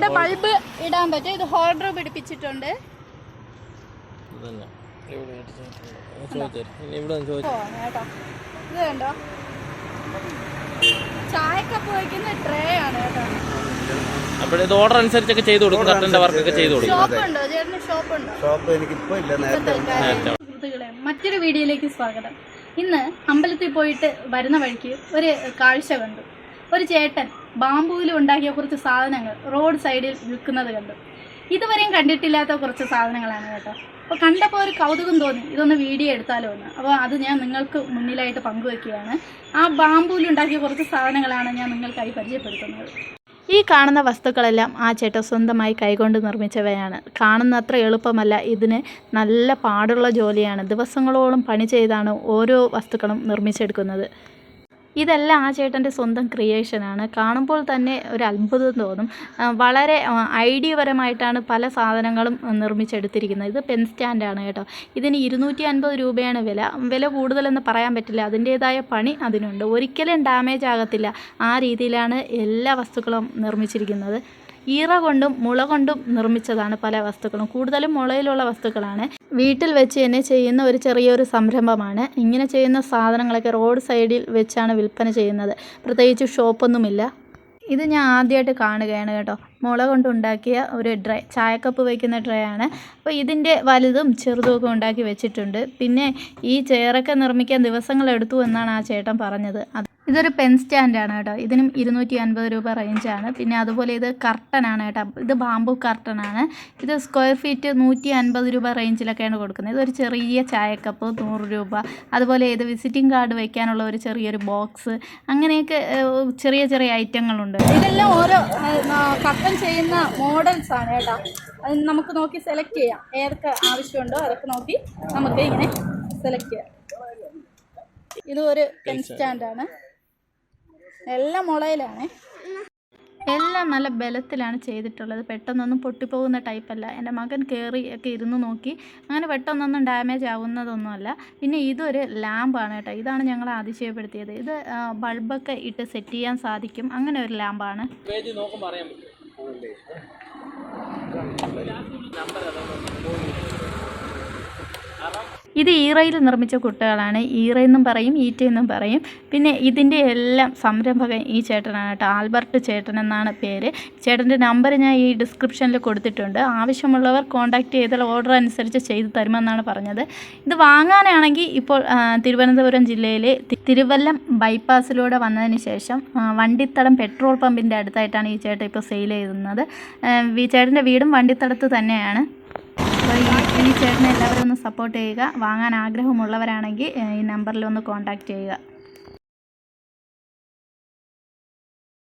ഇവിടെ ബൾബ് ഇടാൻ പറ്റും. ഇത് ഹോൾഡർ പിടിപ്പിച്ചിട്ടുണ്ട്. ഇത് കണ്ടോ, ചായക്കപ്പ് വയ്ക്കുന്ന ട്രേ ആണ് കേട്ടോ. ഇത് ഓർഡർ അനുസരിച്ചൊക്കെ ചെയ്തു കൊടുക്കും. ഷോപ്പുണ്ടോ ചേട്ടന്? ഷോപ്പുണ്ടോ? സുഹൃത്തുക്കളെ, മറ്റൊരു വീഡിയോയിലേക്ക് സ്വാഗതം. ഇന്ന് അമ്പലത്തിൽ പോയിട്ട് വരുന്ന വഴിക്ക് ഒരു കാഴ്ച കണ്ടു. ഒരു ചേട്ടൻ ബാമ്പൂവിൽ ഉണ്ടാക്കിയ കുറച്ച് സാധനങ്ങൾ റോഡ് സൈഡിൽ വിൽക്കുന്നത് കണ്ടു. ഇതുവരെയും കണ്ടിട്ടില്ലാത്ത കുറച്ച് സാധനങ്ങളാണ് കേട്ടോ. അപ്പോൾ കണ്ടപ്പോൾ ഒരു കൗതുകം തോന്നി, ഇതൊന്ന് വീഡിയോ എടുത്താലോ എന്ന്. അപ്പോൾ അത് ഞാൻ നിങ്ങൾക്ക് മുന്നിലായിട്ട് പങ്കുവെക്കുകയാണ്. ആ ബാമ്പൂവിൽ ഉണ്ടാക്കിയ കുറച്ച് സാധനങ്ങളാണ് ഞാൻ നിങ്ങൾക്കായി പരിചയപ്പെടുത്തുന്നത്. ഈ കാണുന്ന വസ്തുക്കളെല്ലാം ആ ചേട്ടൻ സ്വന്തമായി കൈകൊണ്ട് നിർമ്മിച്ചവയാണ്. കാണുന്നത്ര എളുപ്പമല്ല, ഇതിന് നല്ല പാടുള്ള ജോലിയാണ്. ദിവസങ്ങളോളം പണി ചെയ്താണ് ഓരോ വസ്തുക്കളും നിർമ്മിച്ചെടുക്കുന്നത്. ഇതെല്ലാം ആ ചേട്ടൻ്റെ സ്വന്തം ക്രിയേഷനാണ്. കാണുമ്പോൾ തന്നെ ഒരു അത്ഭുതം തോന്നും. വളരെ ഐഡിയപരമായിട്ടാണ് പല സാധനങ്ങളും നിർമ്മിച്ചെടുത്തിരിക്കുന്നത്. ഇത് പെൻ സ്റ്റാൻഡാണ് കേട്ടോ. ഇതിന് 250 രൂപയാണ് വില കൂടുതലെന്ന് പറയാൻ പറ്റില്ല. അതിൻ്റേതായ പണി അതിനുണ്ട്. ഒരിക്കലും ഡാമേജ് ആകത്തില്ല. ആ രീതിയിലാണ് എല്ലാ വസ്തുക്കളും നിർമ്മിച്ചിരിക്കുന്നത്. ഈറ കൊണ്ടും മുള കൊണ്ടും നിർമ്മിച്ചതാണ് പല വസ്തുക്കളും. കൂടുതലും മുളയിലുള്ള വസ്തുക്കളാണ്. വീട്ടിൽ വെച്ച് തന്നെ ചെയ്യുന്ന ഒരു ചെറിയൊരു സംരംഭമാണ്. ഇങ്ങനെ ചെയ്യുന്ന സാധനങ്ങളൊക്കെ റോഡ് സൈഡിൽ വെച്ചാണ് വിൽപ്പന ചെയ്യുന്നത്. പ്രത്യേകിച്ച് ഷോപ്പൊന്നുമില്ല. ഇത് ഞാൻ ആദ്യമായിട്ട് കാണുകയാണ് കേട്ടോ. മുള കൊണ്ടുണ്ടാക്കിയ ഒരു ട്രേ, ചായക്കപ്പ് വയ്ക്കുന്ന ട്രേ ആണ്. അപ്പോൾ ഇതിൻ്റെ വലുതും ചെറുതുമൊക്കെ ഉണ്ടാക്കി വെച്ചിട്ടുണ്ട്. പിന്നെ ഈ ചെയറൊക്കെ നിർമ്മിക്കാൻ ദിവസങ്ങളെടുത്തു എന്നാണ് ആ ചേട്ടൻ പറഞ്ഞത്. ഇതൊരു പെൻ സ്റ്റാൻഡാണ് കേട്ടോ. ഇതിനും 250 രൂപ റേഞ്ചാണ്. പിന്നെ അതുപോലെ ഇത് കർട്ടനാണ് കേട്ടോ. ഇത് ബാമ്പു കർട്ടനാണ്. ഇത് സ്ക്വയർ ഫീറ്റ് 150 രൂപ റേഞ്ചിലൊക്കെയാണ് കൊടുക്കുന്നത്. ഇതൊരു ചെറിയ ചായക്കപ്പ് 100 രൂപ. അതുപോലെ ഇത് വിസിറ്റിംഗ് കാർഡ് വയ്ക്കാനുള്ള ഒരു ചെറിയൊരു ബോക്സ്, അങ്ങനെയൊക്കെ ചെറിയ ചെറിയ ഐറ്റങ്ങളുണ്ട്. ഇതെല്ലാം ഓരോ കർട്ടൻ ചെയ്യുന്ന മോഡൽസ് ആണ് കേട്ടോ. അത് നമുക്ക് നോക്കി സെലക്ട് ചെയ്യാം. ഏതൊക്കെ ആവശ്യമുണ്ടോ അതൊക്കെ നോക്കി നമുക്ക് ഇങ്ങനെ സെലക്ട് ചെയ്യാം. ഇത് ഒരു പെൻ സ്റ്റാൻഡാണ്. എല്ലാം മുളയിലാണ്. എല്ലാം നല്ല ബലത്തിലാണ് ചെയ്തിട്ടുള്ളത്. പെട്ടെന്നൊന്നും പൊട്ടിപ്പോകുന്ന ടൈപ്പല്ല. എൻ്റെ മകൻ കയറി ഒക്കെ ഇരുന്ന് നോക്കി. അങ്ങനെ പെട്ടെന്നൊന്നും ഡാമേജ് ആവുന്നതൊന്നുമല്ല. പിന്നെ ഇതൊരു ലാമ്പാണ് കേട്ടോ. ഇതാണ് ഞങ്ങൾ അതിശയപ്പെടുത്തിയത്. ഇത് ബൾബൊക്കെ ഇട്ട് സെറ്റ് ചെയ്യാൻ സാധിക്കും. അങ്ങനെ ഒരു ലാമ്പാണ്. ഇത് ഈറയിൽ നിർമ്മിച്ച കുട്ടകളാണ്. ഈറയെന്നും പറയും, ഈറ്റയെന്നും പറയും. പിന്നെ ഇതിൻ്റെ എല്ലാം സംരംഭകൻ ഈ ചേട്ടനാണ് കേട്ടോ. ആൽബർട്ട് ചേട്ടൻ എന്നാണ് പേര്. ചേട്ടൻ്റെ നമ്പർ ഞാൻ ഈ ഡിസ്ക്രിപ്ഷനിൽ കൊടുത്തിട്ടുണ്ട്. ആവശ്യമുള്ളവർ കോൺടാക്റ്റ് ചെയ്താൽ ഓർഡർ അനുസരിച്ച് ചെയ്തു തരുമെന്നാണ് പറഞ്ഞത്. ഇത് വാങ്ങാനാണെങ്കിൽ ഇപ്പോൾ തിരുവനന്തപുരം ജില്ലയിലെ തിരുവല്ലം ബൈപ്പാസിലൂടെ വന്നതിന് ശേഷം വണ്ടിത്തടം പെട്രോൾ പമ്പിൻ്റെ അടുത്തായിട്ടാണ് ഈ ചേട്ടൻ ഇപ്പോൾ സെയിൽ ചെയ്യുന്നത്. ഈ ചേട്ടൻ്റെ വീടും വണ്ടിത്തടത്ത് തന്നെയാണ്. അപ്പോൾ ഈ ചേട്ടനെ എല്ലാവരും ഒന്ന് സപ്പോർട്ട് ചെയ്യുക. വാങ്ങാൻ ആഗ്രഹമുള്ളവരാണെങ്കിൽ ഈ നമ്പറിൽ ഒന്ന് കോൺടാക്റ്റ് ചെയ്യുക.